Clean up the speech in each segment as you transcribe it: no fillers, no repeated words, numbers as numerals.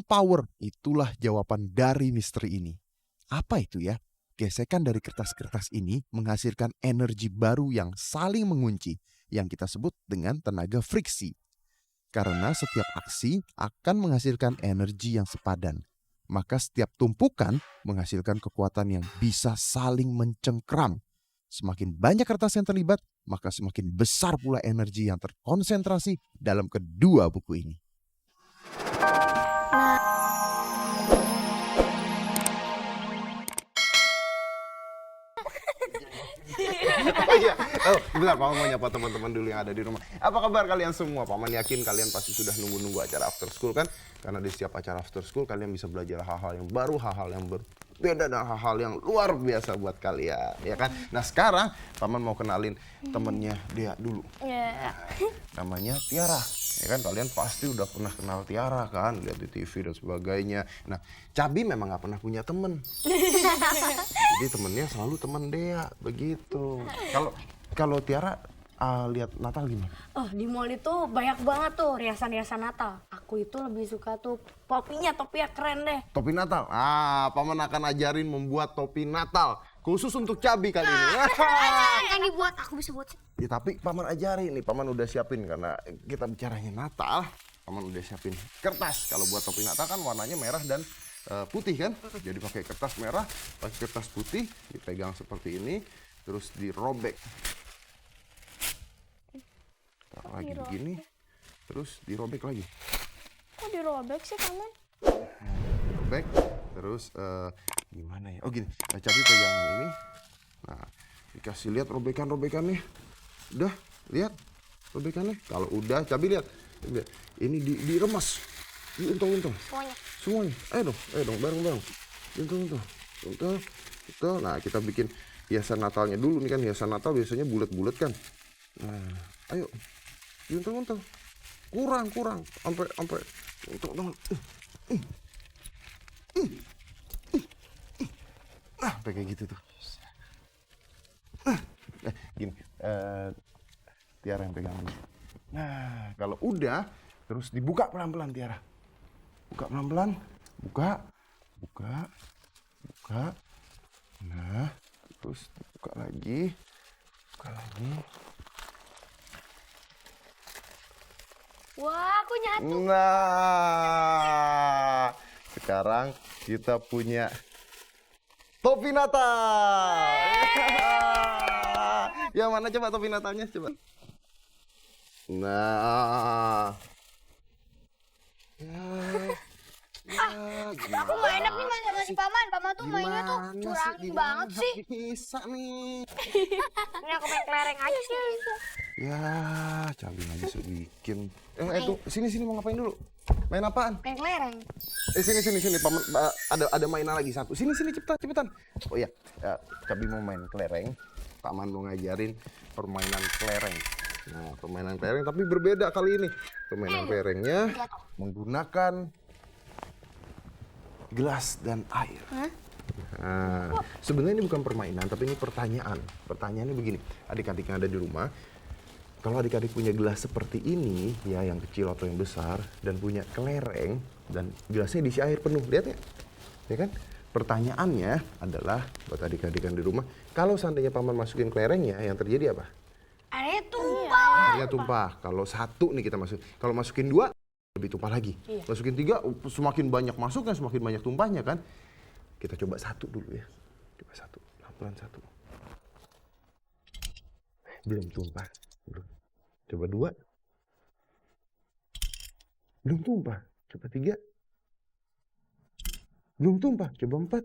power. Itulah jawaban dari misteri ini. Apa itu ya? Gesekan dari kertas-kertas ini menghasilkan energi baru yang saling mengunci, yang kita sebut dengan tenaga friksi. Karena setiap aksi akan menghasilkan energi yang sepadan, maka setiap tumpukan menghasilkan kekuatan yang bisa saling mencengkram. Semakin banyak kertas yang terlibat, maka semakin besar pula energi yang terkonsentrasi dalam kedua buku ini. Oh, bentar, Paman mau nyapa teman-teman dulu yang ada di rumah. Apa kabar kalian semua? Paman yakin kalian pasti sudah nunggu-nunggu acara after school kan? Karena di setiap acara after school kalian bisa belajar hal-hal yang baru, hal-hal yang berbeda, dan hal-hal yang luar biasa buat kalian, ya kan? Nah sekarang Paman mau kenalin temennya dia dulu. Namanya Tiara. Ya kan, kalian pasti udah pernah kenal Tiara kan, lihat di TV dan sebagainya. Nah, Cabi memang nggak pernah punya temen. Jadi temennya selalu temen Dea, begitu. Kalau Tiara lihat Natal gimana? Oh, di mall itu banyak banget tuh riasan-riasan Natal. Aku itu lebih suka tuh topinya keren deh. Topi Natal? Paman akan ajarin membuat topi Natal. Khusus untuk Cabi kali ini. Yang dibuat, aku bisa buat. Ya, tapi Paman ajarin nih, Paman udah siapin karena kita bicaranya Natal. Paman udah siapin kertas. Kalau buat topi Natal kan warnanya merah dan putih kan. Jadi pakai kertas merah, pakai kertas putih, dipegang seperti ini, terus dirobek. Taruh lagi begini, terus dirobek lagi. Kok dirobek sih, Paman? Robek, terus gimana ya? Oh gini, Cabi pegang ini. Nah, dikasih lihat robekan-robekannya. Udah, lihat robekannya. Kalau udah, Cabi lihat. Ini diremas, diuntung-untung. Semuanya. Ayo dong, bareng-bareng. Untung-untung. Nah, kita bikin hiasan Natalnya dulu nih kan. Hiasan Natal biasanya bulat-bulat kan. Nah, ayo, diuntung-untung. Kurang. Sampai untung. Kayak gitu tuh. Gini, Tiara yang pegang dulu. Nah, kalau udah, terus dibuka pelan-pelan Tiara. Buka pelan-pelan, buka. Nah, terus buka lagi. Wah, aku nyatu. Nah, sekarang kita punya topi Natal. Ya mana coba topi Natalnya coba. Nah. Aku gak enak nih main sama si Paman. Paman tuh mainnya tuh curangin banget sih. Bisa nih. Ini aku main kelereng aja sih. Ya, Cabi nggak bisa bikin. Tuh, sini mau ngapain dulu? Main apaan? Main kelereng. Sini. Paman, ada mainan lagi satu. Sini cepetan. Oh iya, Cabi mau main kelereng. Paman mau ngajarin permainan kelereng. Nah, permainan kelereng tapi berbeda kali ini. Permainan kelerengnya menggunakan gelas dan air. Nah, sebenarnya ini bukan permainan, tapi ini pertanyaan. Pertanyaannya begini, adik-adik yang ada di rumah, kalau adik-adik punya gelas seperti ini, ya yang kecil atau yang besar, dan punya kelereng, dan gelasnya diisi air penuh, lihat ya kan? Pertanyaannya adalah, buat adik-adik yang di rumah, kalau seandainya Paman masukin kelerengnya, yang terjadi apa? Airnya tumpah. Airnya tumpah. Kalau satu nih kita kalau masukin dua, lebih tumpah lagi. Masukin tiga, semakin banyak masuknya, semakin banyak tumpahnya kan? Kita coba satu dulu ya. Coba satu, pelan-pelan satu. Belum tumpah. Belum. Coba dua. Belum tumpah. Coba tiga. Belum tumpah. Coba empat.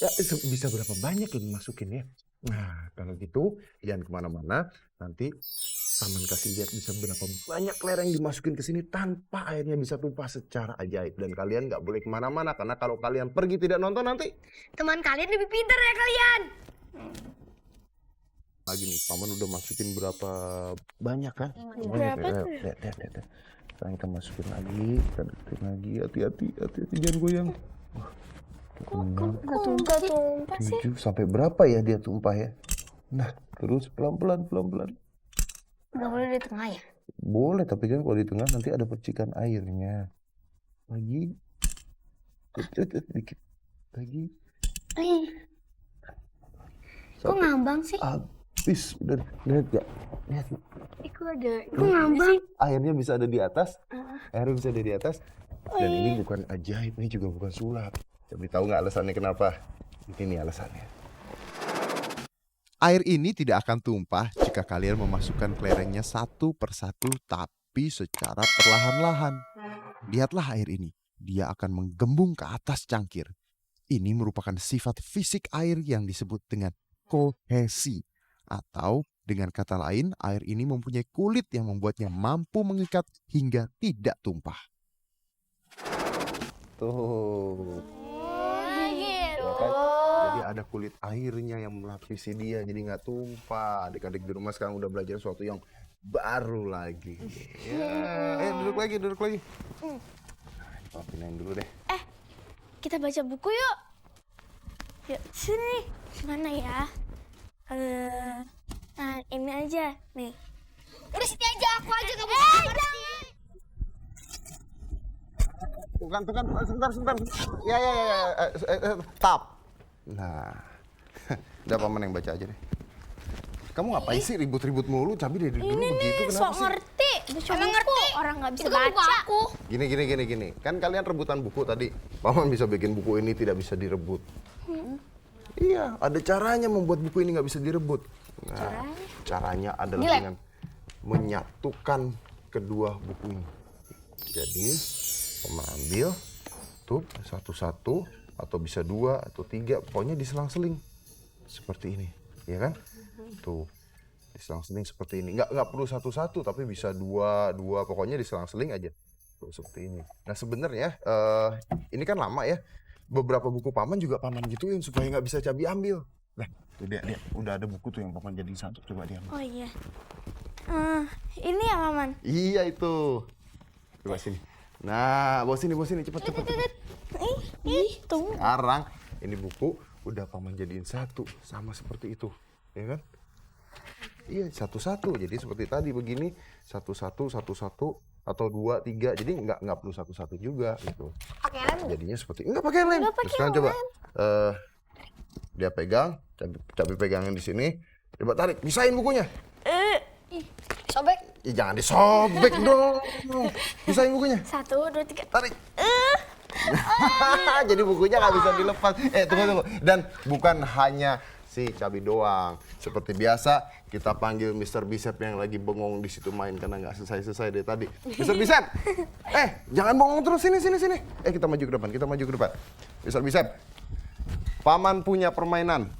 Ya, bisa berapa banyak yang dimasukin ya? Nah, kalau gitu jangan kemana-mana. Nanti Paman kasih lihat bisa berapa banyak kelereng dimasukin ke sini tanpa airnya bisa tumpah secara ajaib. Dan kalian nggak boleh kemana-mana karena kalau kalian pergi tidak nonton nanti Teman kalian lebih pintar ya kalian. lagi nih. Paman udah masukin berapa banyak kan? Berapa tuh? Lihat. Sekarang kita masukin lagi, kita deketin lagi. Hati-hati jangan goyang. Kok nggak tumpah sih? 7 sampai berapa ya dia tumpah ya? Nah, terus pelan-pelan. Nggak boleh di tengah ya? Boleh, tapi kan kalau di tengah nanti ada percikan airnya. Lagi. Dikit. Lagi. Kok ngambang sih? Habis. Udah lihat gak? Lihat. Kok ngambang? Airnya bisa ada di atas. Airnya bisa ada di atas. Dan ini bukan ajaib, ini juga bukan sulap. Tapi tahu nggak alasannya kenapa? Ini alasannya. Air ini tidak akan tumpah jika kalian memasukkan kelerengnya satu persatu tapi secara perlahan-lahan. Lihatlah air ini, dia akan menggembung ke atas cangkir. Ini merupakan sifat fisik air yang disebut dengan kohesi. Atau dengan kata lain, air ini mempunyai kulit yang membuatnya mampu mengikat hingga tidak tumpah. Tuh. Gitu. Ya kan? Jadi ada kulit airnya yang melapisi dia, jadi nggak tumpah. Adik-adik di rumah sekarang udah belajar sesuatu yang baru lagi. Ya, duduk lagi. Nah, pinain dulu deh. Kita baca buku yuk. Yuk, sini. Mana ya? Nah, ini aja. Nih. Udah sini aja, aku aja gak mau ngerti. Bukan, sebentar. Ya. Tap. Nah, udah paman yang baca aja deh. Kamu ngapain sih ribut-ribut mulu? Cabi dari dulu begitu kenapa sih? Ngerti. Emang ngerti? Orang gak bisa baca. Aku. Gini. Kan kalian rebutan buku tadi. Paman bisa bikin buku ini tidak bisa direbut. Iya, ada caranya membuat buku ini nggak bisa direbut. Nah, caranya adalah dengan menyatukan kedua buku ini. Jadi, paman ambil tuh satu-satu atau bisa 2 atau 3, pokoknya diselang-seling seperti ini, ya kan? Tuh diselang-seling seperti ini. Nggak perlu satu-satu, tapi bisa 2, pokoknya diselang-seling aja. Tuh seperti ini. Nah sebenarnya ini kan lama ya. Beberapa buku paman juga paman gituin supaya nggak bisa Cabi ambil. Nah, tuh dia udah ada buku tuh yang paman jadiin satu, coba diambil. Oh iya. Ini ya, Paman? Iya itu. Coba sini. Nah, bawa sini cepet. Tunggu. Sekarang ini buku udah paman jadiin satu, sama seperti itu, ya kan? Iya, satu-satu. Jadi seperti tadi begini, satu-satu atau 2, 3. Jadi nggak perlu satu-satu juga gitu. Pakai lem? Jadinya seperti nggak pakai lem. Terus sekarang coba dia pegang, Cabi pegangin di sini. Coba tarik, pisahin bukunya. Sobek. Ya, jangan disobek dong. Pisahin bukunya. 1, 2, 3. Tarik. Jadi bukunya nggak bisa dilepas. Tunggu. Dan bukan hanya si Cabi doang. Seperti biasa, kita panggil Mr. Bicep yang lagi bengong di situ main karena nggak selesai dari tadi. Mr. Bicep, jangan bengong terus, sini. Kita maju ke depan. Mr. Bicep, paman punya permainan.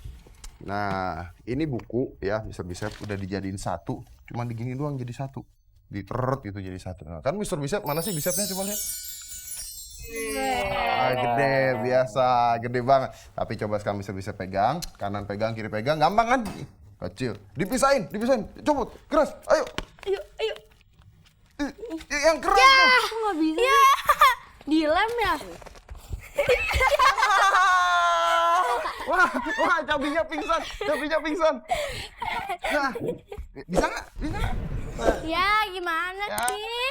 Nah, ini buku ya, Mr. Bicep udah dijadiin satu, cuman digini doang jadi satu. Diteret gitu jadi satu. Nah, kan Mr. Bicep mana sih bicepnya, coba lihat. Gede, biasa, gede banget. Tapi coba sekarang bisa pegang, kanan pegang, kiri pegang, gampang kan? Kecil. Dipisahin. Copot, keras, ayo. Yang keras dong. Aku nggak bisa. Dilem ya? Wah, Cabinya pingsan. Nah, bisa nggak? Ya, gimana sih?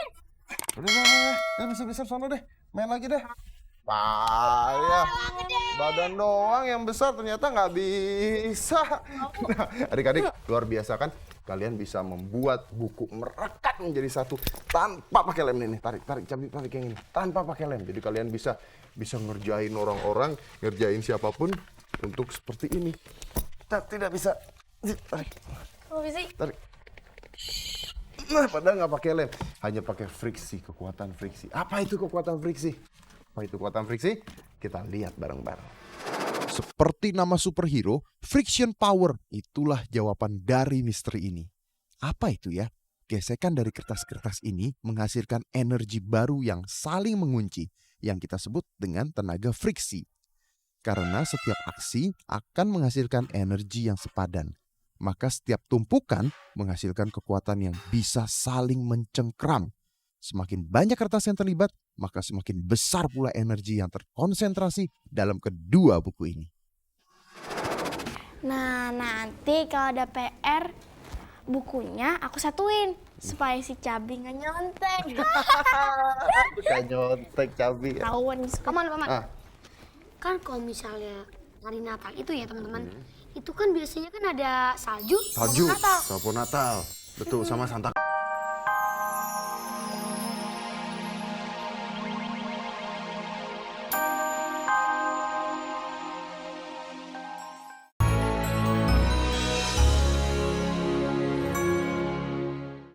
Udah, bisa sono deh. Main lagi deh. Ya. Badan doang yang besar ternyata nggak bisa. Nah, adik-adik luar biasa kan? Kalian bisa membuat buku merekat menjadi satu tanpa pakai lem ini. Tarik, Cabi tarik yang ini. Tanpa pakai lem. Jadi kalian bisa ngerjain orang-orang, ngerjain siapapun untuk seperti ini. Tidak bisa. Tarik. Kok bisa? Tarik. Nah, padahal nggak pakai lem, hanya pakai friksi, kekuatan friksi. Apa itu kekuatan friksi? Kita lihat bareng-bareng. Seperti nama superhero, friction power, itulah jawaban dari misteri ini. Apa itu ya? Gesekan dari kertas-kertas ini menghasilkan energi baru yang saling mengunci, yang kita sebut dengan tenaga friksi. Karena setiap aksi akan menghasilkan energi yang sepadan. Maka setiap tumpukan menghasilkan kekuatan yang bisa saling mencengkram. Semakin banyak kertas yang terlibat, maka semakin besar pula energi yang terkonsentrasi dalam kedua buku ini. Nah, nanti kalau ada PR, bukunya aku satuin. supaya si Cabi nggak nyontek. Bukan nyontek cabi. Tahuan Paman, paman. Ah. Kan kalau misalnya hari Natal itu ya teman-teman, itu kan biasanya kan ada salju, Salju, Natal. salju Natal. Betul, sama Santa